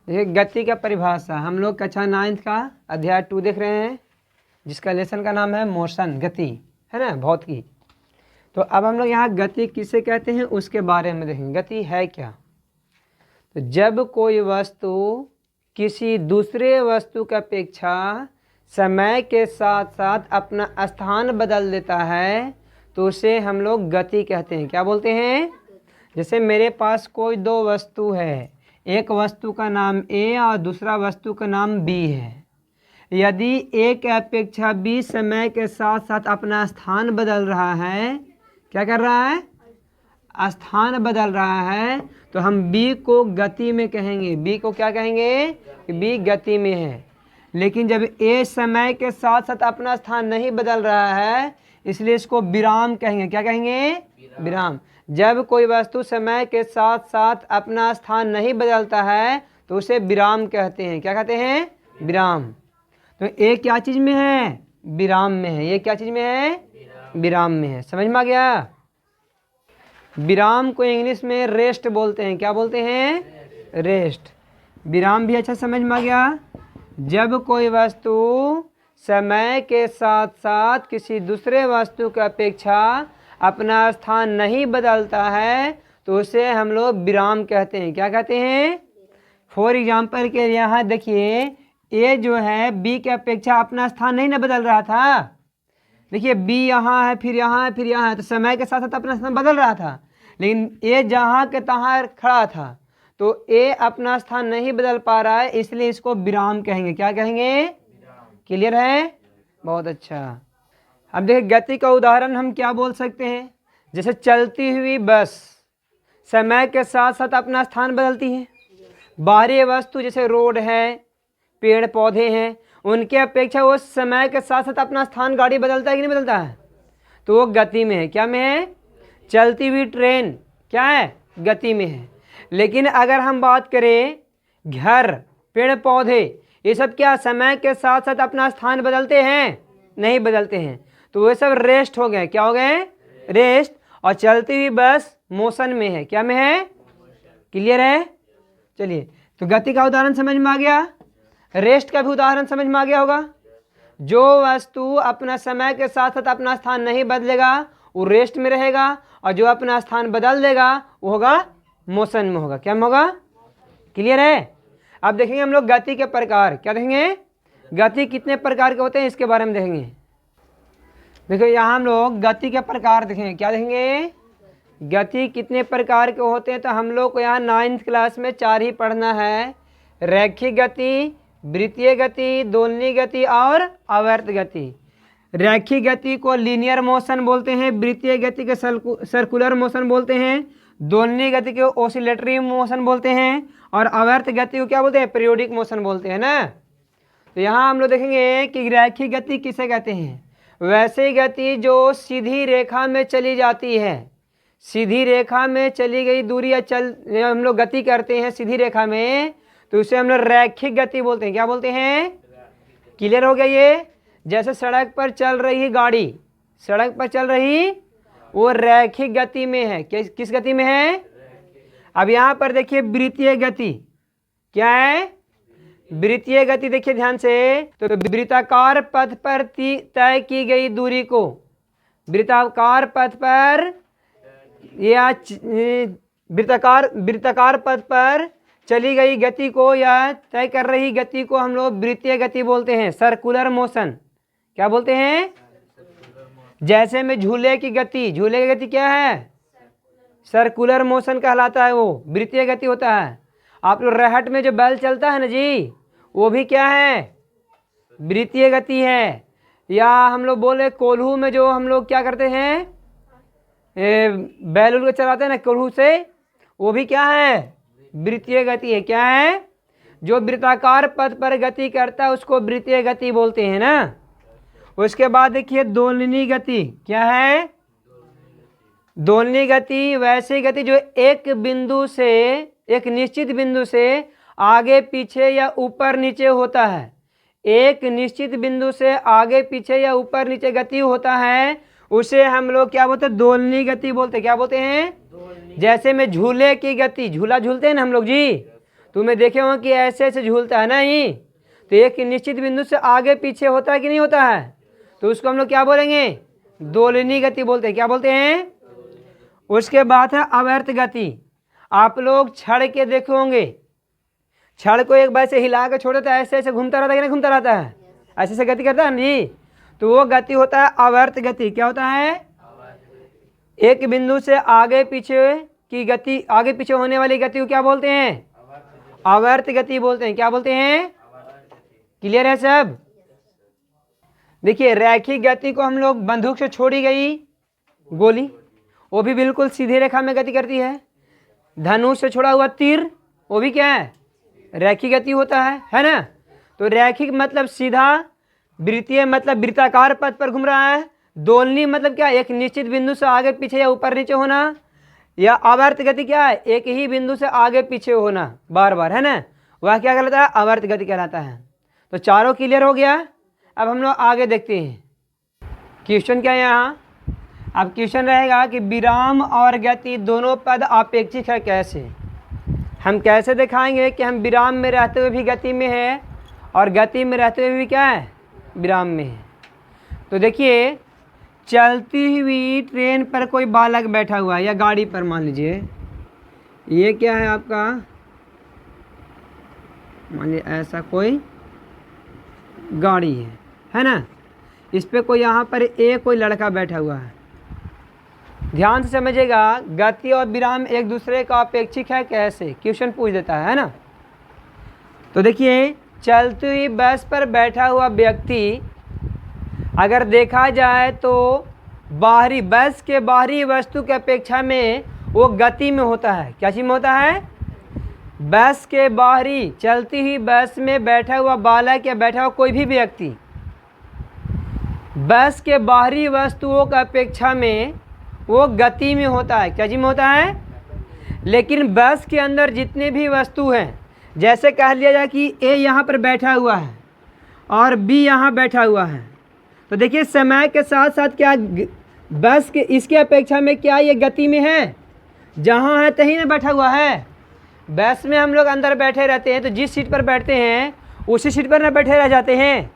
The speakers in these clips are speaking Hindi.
देखिए गति का परिभाषा हम लोग कक्षा 9 का अध्याय 2 देख रहे हैं, जिसका लेसन का नाम है मोशन, गति, है ना, भौतिकी। तो अब हम लोग यहाँ गति किसे कहते हैं उसके बारे में देखेंगे। गति है क्या? तो जब कोई वस्तु किसी दूसरे वस्तु की अपेक्षा समय के साथ साथ अपना स्थान बदल देता है तो उसे हम लोग गति कहते हैं। क्या बोलते हैं? जैसे मेरे पास कोई दो वस्तु है, एक वस्तु का नाम ए और दूसरा वस्तु का नाम बी है। यदि ए के अपेक्षा बी समय के साथ साथ अपना स्थान बदल रहा है, क्या कर रहा है? स्थान बदल रहा है, तो हम बी को गति में कहेंगे। बी को क्या कहेंगे? बी गति में है। लेकिन जब ए समय के साथ साथ अपना स्थान नहीं बदल रहा है, इसलिए इसको विराम कहेंगे। क्या कहेंगे? विराम। जब कोई वस्तु समय के साथ साथ अपना स्थान नहीं बदलता है तो उसे विराम कहते हैं। क्या कहते हैं? विराम। तो ए क्या चीज़ में है? विराम में है। ये क्या चीज़ में है? विराम में है। समझ में आ गया? विराम को इंग्लिश में रेस्ट बोलते हैं। क्या बोलते हैं? रेस्ट। विराम भी अच्छा समझ में आ गया। जब कोई वस्तु समय के साथ साथ किसी दूसरे वस्तु की अपेक्षा अपना स्थान नहीं बदलता है तो उसे हम लोग विराम कहते हैं। क्या कहते हैं? फॉर एग्जाम्पल के लिए यहाँ देखिए, ए जो है बी की अपेक्षा अपना स्थान नहीं ना बदल रहा था। देखिए बी यहाँ है, फिर यहाँ है, फिर यहाँ है, तो समय के साथ साथ अपना स्थान बदल रहा था। लेकिन ए जहाँ के तहाँ खड़ा था, तो ए अपना स्थान नहीं बदल पा रहा है, इसलिए इसको विराम कहेंगे। क्या कहेंगे? क्लियर है? बहुत अच्छा। अब देखिए गति का उदाहरण हम क्या बोल सकते हैं। जैसे चलती हुई बस समय के साथ साथ अपना स्थान बदलती है। बाहरी वस्तु जैसे रोड है, पेड़ पौधे हैं, उनके अपेक्षा वो समय के साथ साथ अपना स्थान गाड़ी बदलता है कि नहीं बदलता है? तो वो गति में है। क्या में है? चलती हुई ट्रेन क्या है? गति में है। लेकिन अगर हम बात करें घर, पेड़ पौधे, ये सब क्या समय के साथ साथ अपना स्थान बदलते हैं? नहीं बदलते हैं, तो वे सब रेस्ट हो गए। क्या हो गए? रेस्ट। और चलती हुई बस मोशन में है। क्या में है? क्लियर है? चलिए, तो गति का उदाहरण समझ में आ गया। रेस्ट का भी उदाहरण समझ में आ गया होगा। जो वस्तु अपना समय के साथ साथ अपना स्थान नहीं बदलेगा वो रेस्ट में रहेगा, और जो अपना स्थान बदल देगा वो होगा मोशन में होगा। क्या में होगा? क्लियर है? अब देखेंगे हम लोग गति के प्रकार। क्या देखेंगे? गति कितने प्रकार के होते हैं इसके बारे में देखेंगे। देखो यहाँ हम लोग गति के प्रकार देखेंगे। क्या देखेंगे? गति कितने प्रकार के होते हैं, तो हम लोग को यहाँ 9th क्लास में 4 ही पढ़ना है। रैखिक गति, वृत्तीय गति, दोलनी गति और आवर्त गति। रैखिक गति को लीनियर मोशन बोलते हैं, वृत्तीय गति के सर्कुलर मोशन बोलते हैं, दोलनी गति को ऑसिलेटरी मोशन बोलते हैं, और आवर्त गति को क्या बोलते हैं? पीरियोडिक मोशन बोलते हैं ना। तो यहाँ हम लोग देखेंगे कि रैखिक गति किसे कहते हैं। वैसी गति जो सीधी रेखा में चली जाती है। सीधी रेखा में चली गई दूरी या हम लोग गति करते हैं सीधी रेखा में, तो उसे हम लोग रैखिक गति बोलते हैं। क्या बोलते हैं? क्लियर हो गया ये? जैसे सड़क पर चल रही गाड़ी, सड़क पर चल रही, वो रैखिक गति में है। किस गति में है? अब यहाँ पर देखिए वृत्तीय गति क्या है? वृत्तीय गति देखिए ध्यान से, तो वृत्ताकार पथ पर तय की गई दूरी को, वृत्ताकार पथ पर या वृत्ताकार पथ पर चली गई गति को या तय कर रही गति को हम लोग वृत्तीय गति बोलते हैं। Circular motion. क्या बोलते हैं? जैसे में झूले की गति, झूले की गति क्या है? सर्कुलर मोशन कहलाता है, वो वृत्तीय गति होता है। आप लोग रहट में जो बैल चलता है ना जी, वो भी क्या है? वृत्तीय गति है। या हम लोग बोले कोल्हू में जो हम लोग क्या करते हैं, बैल उल को चलाते हैं ना कोल्हू से, वो भी क्या है? वृत्तीय गति है। क्या है? जो वृत्ताकार पथ पर गति करता है उसको वृत्तीय गति बोलते हैं ना। उसके बाद देखिए दोलनी गति। क्या है? दोलनी गति वैसी गति जो एक बिंदु से, एक निश्चित बिंदु से आगे पीछे या ऊपर नीचे होता है। एक निश्चित बिंदु से आगे पीछे या ऊपर नीचे गति होता है, उसे हम लोग क्या बोलते हैं? दोलनी गति बोलते हैं। क्या बोलते हैं? जैसे में झूले की गति, झूला झूलते हैं ना हम लोग जी, तुम्हें देखे हो कि ऐसे ऐसे झूलता है नहीं, तो एक निश्चित बिंदु से आगे पीछे होता है कि नहीं होता है, तो उसको हम लोग क्या बोलेंगे, दोलनी गति बोलते हैं। क्या बोलते हैं? उसके बाद है अव्यर्थ गति। आप लोग छड़ के देखे होंगे, छड़ को एक बार से हिला के छोड़ देता है, ऐसे ऐसे घूमता रहता है कि नहीं घूमता रहता है, ऐसे ऐसे गति करता है जी, तो वो गति होता है अव्यर्थ गति। क्या होता है? एक बिंदु से आगे पीछे की गति, आगे पीछे होने वाली गति को क्या बोलते हैं? अव्यर्थ गति बोलते हैं। क्या बोलते हैं? क्लियर है सब? देखिए रैखिक गति को हम लोग बंदूक से छोड़ी गई गोली, वो भी बिल्कुल सीधी रेखा में गति करती है। धनुष से छोड़ा हुआ तीर, वो भी क्या है? रैखिक गति होता है ना। तो रैखिक मतलब सीधा, वृत्तीय मतलब वृत्ताकार पथ पर घूम रहा है, दोलनी मतलब क्या, एक निश्चित बिंदु से आगे पीछे या ऊपर नीचे होना, या अव्यर्थ गति क्या है, एक ही बिंदु से आगे पीछे होना बार बार, है ना, वह क्या कहलाता है? अव्यर्थ गति कहलाता है। तो चारों क्लियर हो गया। अब हम लोग आगे देखते हैं क्वेश्चन क्या है यहाँ। अब क्वेश्चन रहेगा कि विराम और गति दोनों पद अपेक्षिक है कैसे। हम कैसे दिखाएंगे कि हम विराम में रहते हुए भी गति में है और गति में रहते हुए भी क्या है, विराम में है। तो देखिए चलती हुई ट्रेन पर कोई बालक बैठा हुआ है, या गाड़ी पर मान लीजिए, ये क्या है आपका, मान लीजिए ऐसा कोई गाड़ी है ना, इस पे कोई यहाँ पर कोई लड़का बैठा हुआ है। ध्यान से समझिएगा, गति और विराम एक दूसरे का अपेक्षिक है कैसे, क्वेश्चन पूछ देता है ना। तो देखिए चलती हुई बस पर बैठा हुआ व्यक्ति अगर देखा जाए तो बाहरी, बस के बाहरी वस्तु की अपेक्षा में वो गति में होता है। क्या चीज़ में होता है? बस के बाहरी, चलती हुई बस में बैठा हुआ बालक या बैठा हुआ कोई भी व्यक्ति बस के बाहरी वस्तुओं की अपेक्षा में वो गति में होता है। क्या चीज़ में होता है? लेकिन बस के अंदर जितने भी वस्तु हैं, जैसे कह लिया जाए कि ए यहाँ पर बैठा हुआ है और बी यहाँ बैठा हुआ है, तो देखिए समय के साथ साथ क्या बस के इसके अपेक्षा में क्या ये गति में है? जहाँ है तहीं ना बैठा हुआ है। बस में हम लोग अंदर बैठे रहते हैं, तो जिस सीट पर बैठते हैं उसी सीट पर ना बैठे रह जाते हैं।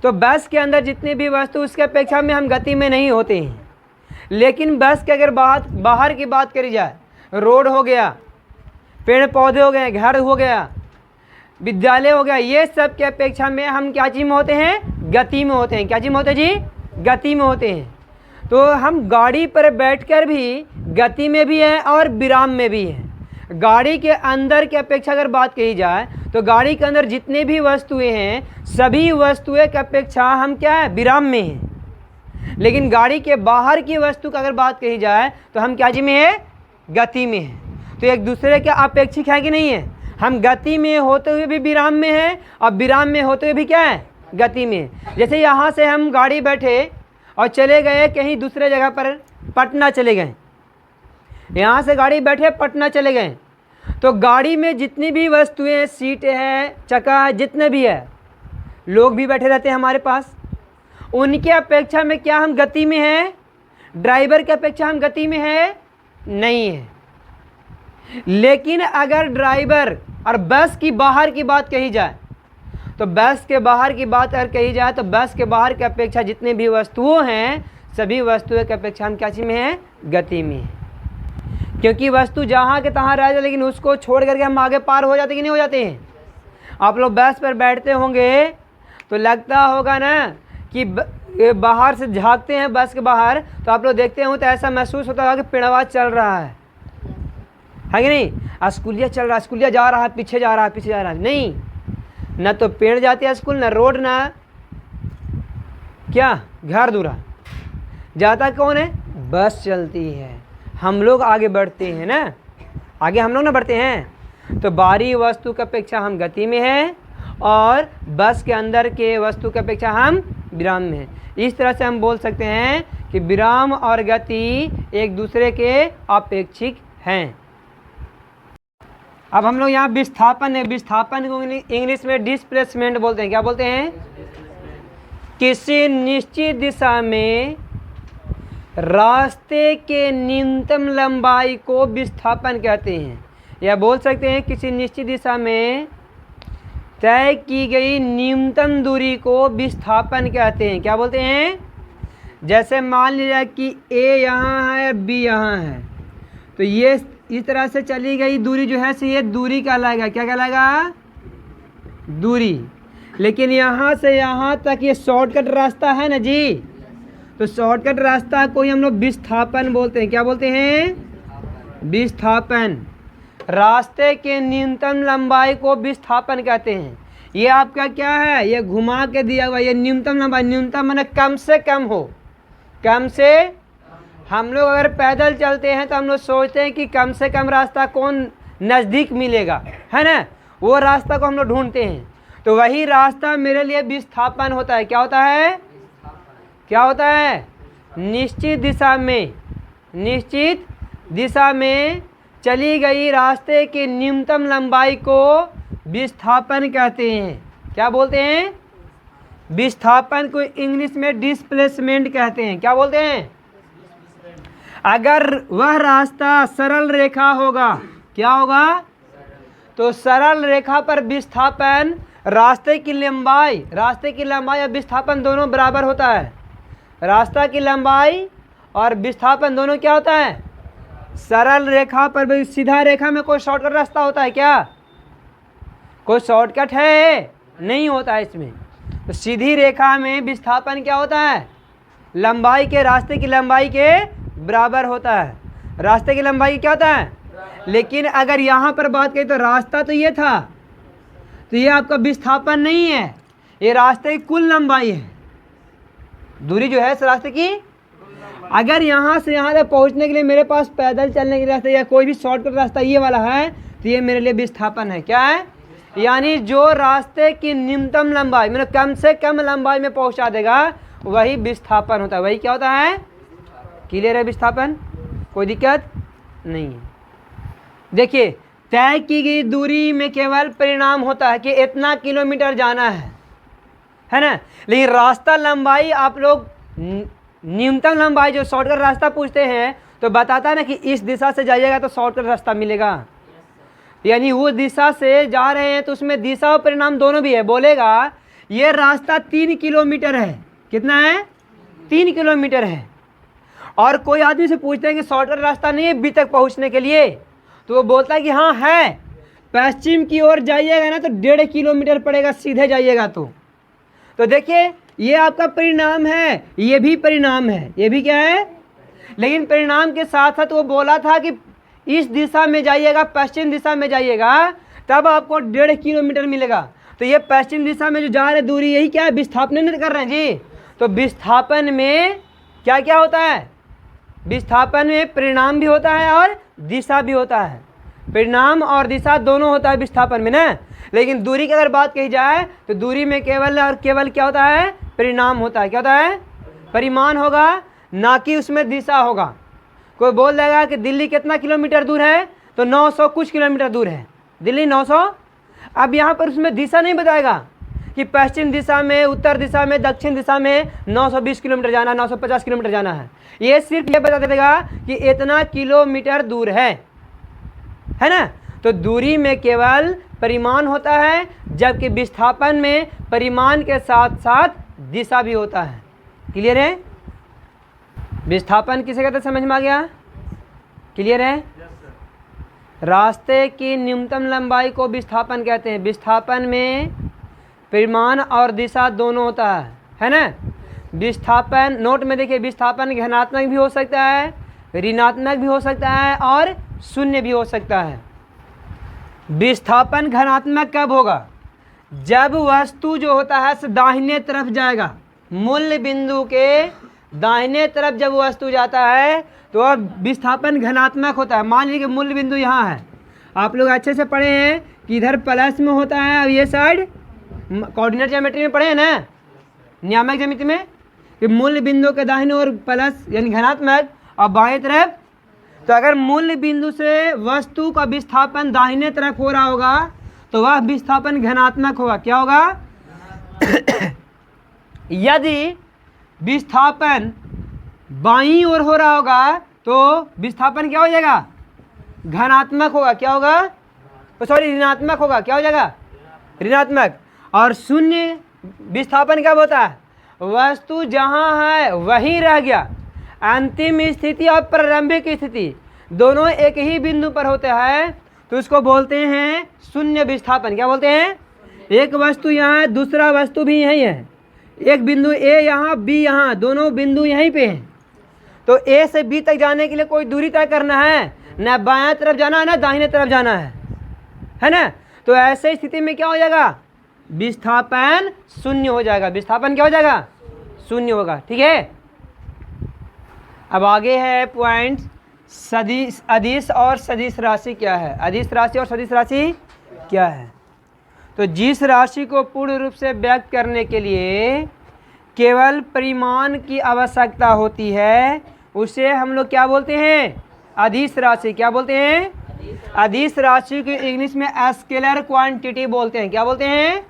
तो बस के अंदर जितनी भी वस्तु उसके अपेक्षा में हम गति में नहीं होते हैं। लेकिन बस के अगर बाहर की बात करी जाए, रोड हो गया, पेड़ पौधे हो गए, घर हो गया, विद्यालय हो गया, ये सब के अपेक्षा में हम क्या चीज़ में होते हैं? गति में होते हैं। क्या चीज़ में होते हैं जी? गति में होते हैं। तो हम गाड़ी पर बैठकर भी गति में भी हैं और विराम में भी हैं। गाड़ी के अंदर की अपेक्षा अगर बात कही जाए तो गाड़ी के अंदर जितने भी वस्तुएं हैं, सभी वस्तुएं की अपेक्षा हम क्या है? विराम में हैं। लेकिन गाड़ी के बाहर की वस्तु की अगर बात कही जाए तो हम क्या चीज़ में है? गति में हैं। तो एक दूसरे के अपेक्षिक है कि नहीं है? हम गति में होते हुए भी विराम में हैं और विराम में होते हुए भी क्या है? गति में। जैसे यहाँ से हम गाड़ी बैठे और चले गए कहीं दूसरे जगह पर, पटना चले गए, यहाँ से गाड़ी बैठे पटना चले गए, तो गाड़ी में जितनी भी वस्तुएं, सीटें हैं, चक्का है, जितने भी है, लोग भी बैठे रहते हैं हमारे पास, उनके अपेक्षा में क्या हम गति में हैं? ड्राइवर की अपेक्षा हम गति में हैं? नहीं है। लेकिन अगर ड्राइवर और बस की बाहर की बात कही जाए, तो बस के बाहर की बात अगर कही जाए तो बस के बाहर की अपेक्षा जितनी भी वस्तुओं हैं, सभी वस्तुओं की अपेक्षा हम क्या चीज़ में हैं? गति में। क्योंकि वस्तु जहाँ के तहाँ रह जाए, लेकिन उसको छोड़ करके हम आगे पार हो जाते कि नहीं हो जाते हैं? आप लोग बस पर बैठते होंगे तो लगता होगा ना कि बाहर से झांकते हैं बस के बाहर, तो आप लोग देखते हो तो ऐसा महसूस होता होगा कि पेड़वा चल रहा है कि नहीं? स्कूलिया चल रहा है, स्कूलिया जा रहा है, पीछे जा रहा है, पीछे जा रहा है। नहीं, न तो पेड़ जाते हैं स्कूल, न रोड, ना क्या घर दूरा जाता कौन है? बस चलती है। हम लोग आगे बढ़ते हैं ना, आगे हम लोग ना बढ़ते हैं। तो बाहरी वस्तु की अपेक्षा हम गति में हैं और बस के अंदर के वस्तु की अपेक्षा हम विराम में हैं। इस तरह से हम बोल सकते हैं कि विराम और गति एक दूसरे के अपेक्षिक हैं। अब हम लोग यहाँ विस्थापन है, विस्थापन को इंग्लिश में डिस्प्लेसमेंट बोलते हैं। क्या बोलते हैं? किसी निश्चित दिशा में रास्ते के न्यूनतम लंबाई को विस्थापन कहते हैं। या बोल सकते हैं किसी निश्चित दिशा में तय की गई न्यूनतम दूरी को विस्थापन कहते हैं। क्या बोलते हैं? जैसे मान लीजिए कि A यहाँ है और B यहाँ है, तो ये इस तरह से चली गई दूरी जो है ये दूरी कहलाएगा। क्या कहलाएगा? दूरी। लेकिन यहाँ से यहाँ तक ये शॉर्टकट रास्ता है ना जी, तो शॉर्टकट रास्ता को ही हम लोग विस्थापन बोलते हैं। क्या बोलते हैं? विस्थापन। रास्ते के न्यूनतम लंबाई को विस्थापन कहते हैं। ये आपका क्या है? ये घुमा के दिया हुआ, ये न्यूनतम लंबाई। न्यूनतम माने कम से कम हो। कम से, हम लोग अगर पैदल चलते हैं तो हम लोग सोचते हैं कि कम से कम रास्ता कौन नज़दीक मिलेगा, है ना, वो रास्ता को हम लोग ढूंढते हैं। तो वही रास्ता मेरे लिए विस्थापन होता है। क्या होता है? क्या होता है? निश्चित दिशा में चली गई रास्ते की न्यूनतम लंबाई को विस्थापन कहते हैं। क्या बोलते हैं? विस्थापन को इंग्लिश में डिस्प्लेसमेंट कहते हैं। क्या बोलते हैं? अगर वह रास्ता सरल रेखा होगा, क्या होगा? तो सरल रेखा पर विस्थापन, रास्ते की लंबाई और विस्थापन दोनों बराबर होता है। रास्ता की लंबाई और विस्थापन दोनों क्या होता है? सरल रेखा पर भी। सीधा रेखा में कोई शॉर्टकट रास्ता होता है क्या? कोई शॉर्टकट है? नहीं होता है इसमें। तो सीधी रेखा में विस्थापन क्या होता है? लंबाई के, रास्ते की लंबाई के बराबर होता है। रास्ते की लंबाई क्या होता है? लेकिन अगर यहाँ पर बात करें तो रास्ता तो ये था, तो ये आपका विस्थापन नहीं है, ये रास्ते की कुल लंबाई है। दूरी जो है इस रास्ते की, अगर यहाँ से यहाँ तक पहुँचने के लिए मेरे पास पैदल चलने के रास्ते या कोई भी शॉर्टकट रास्ता ये वाला है, तो ये मेरे लिए विस्थापन है। क्या है? यानी जो रास्ते की न्यूनतम लंबाई, मतलब कम से कम लंबाई में पहुँचा देगा, वही विस्थापन होता है। वही क्या होता है? क्लियर है? विस्थापन, कोई दिक्कत नहीं है। देखिए, तय की गई दूरी में केवल परिणाम होता है कि इतना किलोमीटर जाना है ना। लेकिन रास्ता लंबाई, आप लोग न्यूनतम लंबाई जो शॉर्टकट रास्ता पूछते हैं तो बताता है ना कि इस दिशा से जाइएगा तो शॉर्टकट रास्ता मिलेगा। यानी वो दिशा से जा रहे हैं तो उसमें दिशा और परिणाम दोनों भी है। बोलेगा ये रास्ता 3 किलोमीटर है। कितना है? 3 किलोमीटर है। और कोई आदमी से पूछते हैं कि शॉर्टकट रास्ता नहीं है बी तक पहुंचने के लिए, तो वो बोलता है कि हाँ है, पश्चिम की ओर जाइएगा ना तो 1.5 किलोमीटर पड़ेगा सीधे जाइएगा तो देखिए ये आपका परिणाम है, ये भी परिणाम है, ये भी क्या है। लेकिन परिणाम के साथ साथ वो बोला था कि इस दिशा में जाइएगा, पश्चिम दिशा में जाइएगा, तब आपको 1.5 किलोमीटर मिलेगा। तो ये पश्चिम दिशा में जो जा रहे दूरी, यही क्या है? विस्थापन नहीं कर रहे हैं जी। तो विस्थापन में क्या क्या होता है? विस्थापन में परिणाम भी होता है और दिशा भी होता है। परिणाम और दिशा दोनों होता है विस्थापन में ना। लेकिन दूरी की अगर बात कही जाए तो दूरी में केवल और केवल क्या होता है? परिणाम होता है। क्या होता है? परिमाण होगा, ना कि उसमें दिशा होगा। कोई बोल देगा कि दिल्ली कितना किलोमीटर दूर है, तो 900 कुछ किलोमीटर दूर है दिल्ली, 900। अब यहाँ पर उसमें दिशा नहीं बताएगा कि पश्चिम दिशा में, उत्तर दिशा में, दक्षिण दिशा में 920 किलोमीटर जाना है, 950 किलोमीटर जाना है। ये सिर्फ ये बता देगा कि इतना किलोमीटर दूर है ना। तो दूरी में केवल परिमाण होता है, जबकि विस्थापन में परिमाण के साथ साथ दिशा भी होता है। क्लियर है? विस्थापन किसे कहते हैं, समझ में आ गया? क्लियर है? रास्ते की न्यूनतम लंबाई को विस्थापन कहते हैं। विस्थापन में परिमाण और दिशा दोनों होता है ना। विस्थापन, नोट में देखिए, विस्थापन धनात्मक भी हो सकता है, ऋणात्मक भी हो सकता है और शून्य भी हो सकता है। विस्थापन धनात्मक कब होगा? जब वस्तु जो होता है दाहिने तरफ जाएगा, मूल बिंदु के दाहिने तरफ जब वस्तु जाता है तो वह विस्थापन धनात्मक होता है। मान लीजिए कि मूल बिंदु यहाँ है, आप लोग अच्छे से पढ़े हैं कि इधर प्लस में होता है और ये साइड कोऑर्डिनेट ज्योमेट्री में पढ़े हैं ना, नियामक ज्यामिति में, कि मूल बिंदु के दाहिने ओर प्लस यानी धनात्मक और बाएं तरफ। तो अगर मूल बिंदु से वस्तु का विस्थापन दाहिने तरफ हो रहा होगा तो वह विस्थापन धनात्मक होगा। क्या होगा? यदि विस्थापन बाईं ओर हो रहा होगा तो विस्थापन क्या हो जाएगा? धनात्मक होगा, क्या होगा, सॉरी ऋणात्मक होगा, क्या हो जाएगा, ऋणात्मक। और शून्य विस्थापन कब होता है, वस्तु जहाँ है वहीं रह गया। अंतिम स्थिति और प्रारंभिक स्थिति दोनों एक ही बिंदु पर होते हैं, तो उसको बोलते हैं शून्य विस्थापन। क्या बोलते हैं, एक वस्तु यहाँ है, दूसरा वस्तु भी यहीं है, एक बिंदु ए यहाँ, बी यहाँ, दोनों बिंदु यहीं पे हैं। तो ए से बी तक जाने के लिए कोई दूरी तय करना है, ना बाएं तरफ जाना है ना दाहिने तरफ जाना है ना। तो ऐसे स्थिति में क्या हो जाएगा, विस्थापन शून्य हो जाएगा। विस्थापन क्या हो जाएगा, शून्य होगा। ठीक है, अब आगे है पॉइंट सदिश, अदिश और सदिश राशि क्या है। अदिश राशि और सदिश राशि क्या है। तो जिस राशि को पूर्ण रूप से व्यक्त करने के लिए केवल परिमाण की आवश्यकता होती है, उसे हम लोग क्या बोलते हैं, अदिश राशि। क्या बोलते हैं, अदिश राशि को इंग्लिश में स्केलर क्वांटिटी बोलते हैं। क्या बोलते हैं,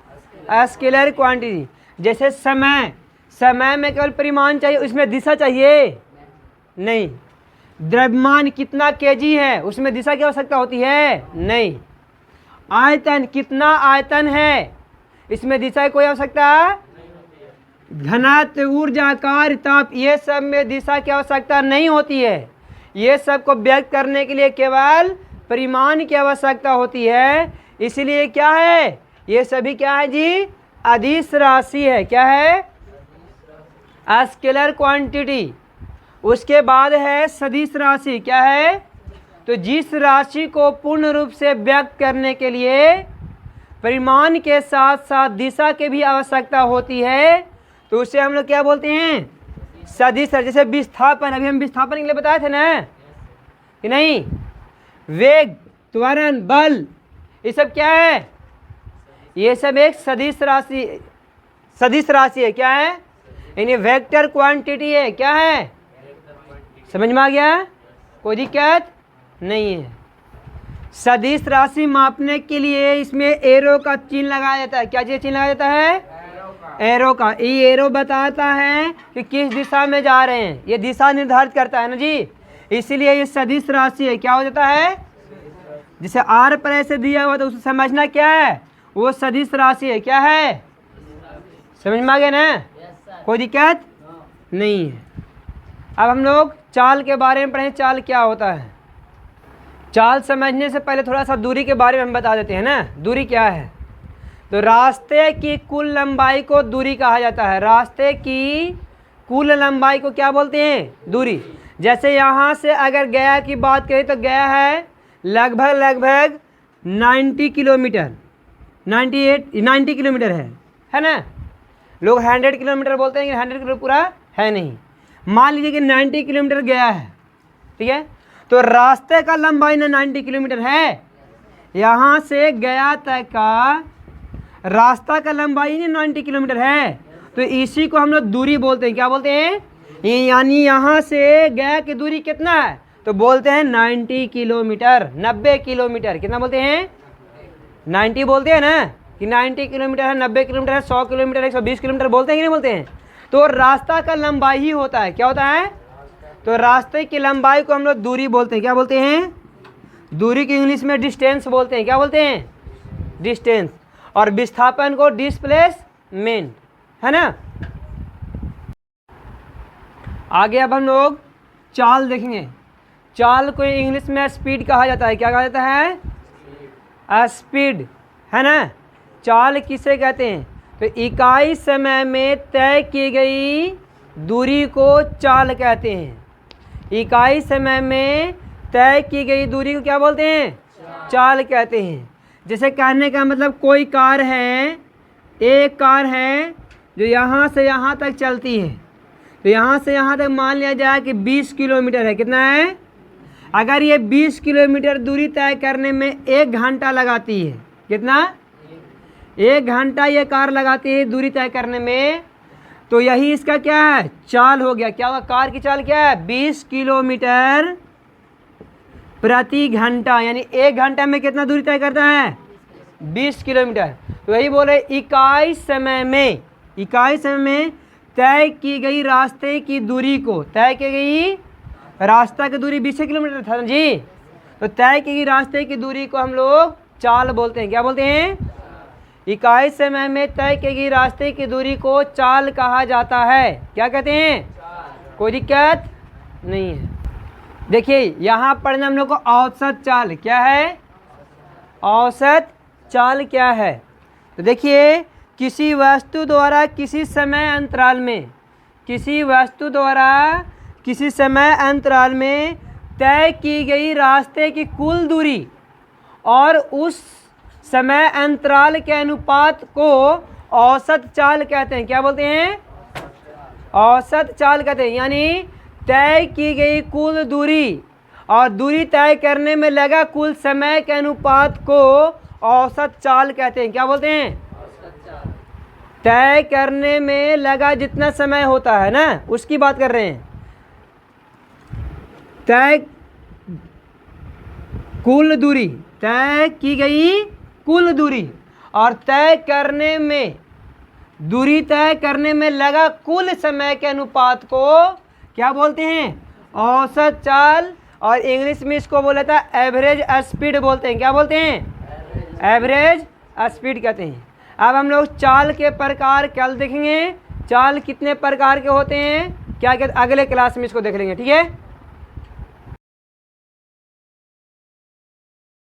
स्केलर क्वांटिटी। जैसे समय, समय में केवल परिमाण चाहिए, उसमें दिशा चाहिए नहीं। द्रव्यमान कितना केजी है, उसमें दिशा की आवश्यकता होती है नहीं। आयतन, कितना आयतन है, इसमें दिशा की कोई आवश्यकता। घनत्व, ऊर्जा, कार्य, ताप, ये सब में दिशा की आवश्यकता नहीं होती है। ये सब को व्यक्त करने के लिए केवल परिमाण की आवश्यकता होती है। इसलिए क्या है, ये सभी क्या है जी, अदिश राशि है। क्या है, स्केलर क्वांटिटी। उसके बाद है सदिश राशि। क्या है, तो जिस राशि को पूर्ण रूप से व्यक्त करने के लिए परिमाण के साथ साथ दिशा की भी आवश्यकता होती है, तो उसे हम लोग क्या बोलते हैं, सदिश। जैसे विस्थापन, अभी हम विस्थापन के लिए बताए थे ना कि नहीं। वेग, त्वरण, बल, ये सब क्या है, ये सब एक सदिश राशि, सदिश राशि है। क्या है, यानी वेक्टर क्वांटिटी है। क्या है, समझ में आ गया, कोई दिक्कत नहीं है। सदिश राशि मापने के लिए इसमें एरो का चिन्ह लगाया जाता है। क्या चीज चिन्ह लगाया जाता है, एरो का। ये एरो बताता है कि किस दिशा में जा रहे हैं, ये दिशा निर्धारित करता है ना जी, इसीलिए ये सदिश राशि है। क्या हो जाता है, जिसे आर पर ऐसे दिया हुआ तो उसे समझना क्या है, वो सदिश राशि है। क्या है, समझ में आ गया ना, कोई दिक्कत नहीं है। अब हम लोग चाल के बारे में पढ़ें, चाल क्या होता है। चाल समझने से पहले थोड़ा सा दूरी के बारे में हम बता देते हैं ना। दूरी क्या है, तो रास्ते की कुल लंबाई को दूरी कहा जाता है। रास्ते की कुल लंबाई को क्या बोलते हैं, दूरी। जैसे यहाँ से अगर गया की बात करें तो गया है लगभग 90 किलोमीटर, 90 किलोमीटर है ना। लोग 100 किलोमीटर बोलते हैं, 100 किलोमीटर पूरा है नहीं। मान लीजिए कि 90 किलोमीटर गया है, ठीक है, तो रास्ते का लंबाई ना 90 किलोमीटर है, यहाँ से गया तक का रास्ता का लंबाई ना 90 किलोमीटर है, तो इसी को हम लोग दूरी बोलते हैं। क्या बोलते हैं, यानी यहाँ से गया की दूरी कितना है, तो बोलते हैं 90 किलोमीटर, 90 किलोमीटर। कितना बोलते हैं, 90 बोलते हैं ना, कि 90 किलोमीटर है, 90 किलोमीटर है, 100 किलोमीटर, 120 किलोमीटर बोलते हैं कि नहीं बोलते हैं। तो रास्ता का लंबाई ही होता है। क्या होता है, तो रास्ते की लंबाई को हम लोग दूरी बोलते हैं। क्या बोलते हैं, दूरी की इंग्लिश में डिस्टेंस बोलते हैं। क्या बोलते हैं, डिस्टेंस। और विस्थापन को डिस्प्लेसमेंट, है ना। आगे अब हम लोग चाल देखेंगे। चाल को इंग्लिश में स्पीड कहा जाता है। क्या कहा जाता है, स्पीड, है ना। चाल किसे कहते हैं, तो इकाई समय में तय की गई दूरी को चाल कहते हैं। इकाई समय में तय की गई दूरी को क्या बोलते हैं, चाल कहते हैं। जैसे कहने का मतलब कोई कार है, एक कार है जो यहाँ से यहाँ तक चलती है, तो यहाँ से यहाँ तक मान लिया जाए कि 20 किलोमीटर है। कितना है, अगर ये 20 किलोमीटर दूरी तय करने में 1 घंटा लगाती है, कितना, 1 घंटा ये कार लगाती है दूरी तय करने में, तो यही इसका क्या है, चाल हो गया। क्या होगा, कार की चाल क्या है, 20 किलोमीटर प्रति घंटा, यानी 1 घंटा में कितना दूरी तय करता है, 20 किलोमीटर। तो यही बोले इकाई समय में तय की गई रास्ते की दूरी को, तय की गई रास्ता की दूरी 20 किलोमीटर था जी, तो तय की गई रास्ते की दूरी को हम लोग चाल बोलते हैं। क्या बोलते हैं? इकाई समय में तय की गई रास्ते की दूरी को चाल कहा जाता है। क्या कहते हैं? कोई दिक्कत नहीं है। देखिए यहाँ पर हम लोग को औसत चाल क्या है, औसत चाल क्या है। तो देखिए किसी वस्तु द्वारा किसी समय अंतराल में, किसी वस्तु द्वारा किसी समय अंतराल में तय की गई रास्ते की कुल दूरी और उस समय अंतराल के अनुपात को औसत चाल कहते हैं। क्या बोलते हैं? औसत चाल कहते हैं। यानी तय की गई कुल दूरी और दूरी तय करने में लगा कुल समय के अनुपात को औसत चाल कहते हैं। क्या बोलते हैं? तय करने में लगा जितना समय होता है ना, उसकी बात कर रहे हैं। तय कुल दूरी, तय की गई कुल दूरी और तय करने में, दूरी तय करने में लगा कुल समय के अनुपात को क्या बोलते हैं? औसत चाल। और इंग्लिश में इसको बोला था एवरेज स्पीड बोलते हैं। क्या बोलते हैं? एवरेज स्पीड कहते हैं। अब हम लोग चाल के प्रकार कल देखेंगे। चाल कितने प्रकार के होते हैं क्या, अगले क्लास में इसको देख लेंगे। ठीक है।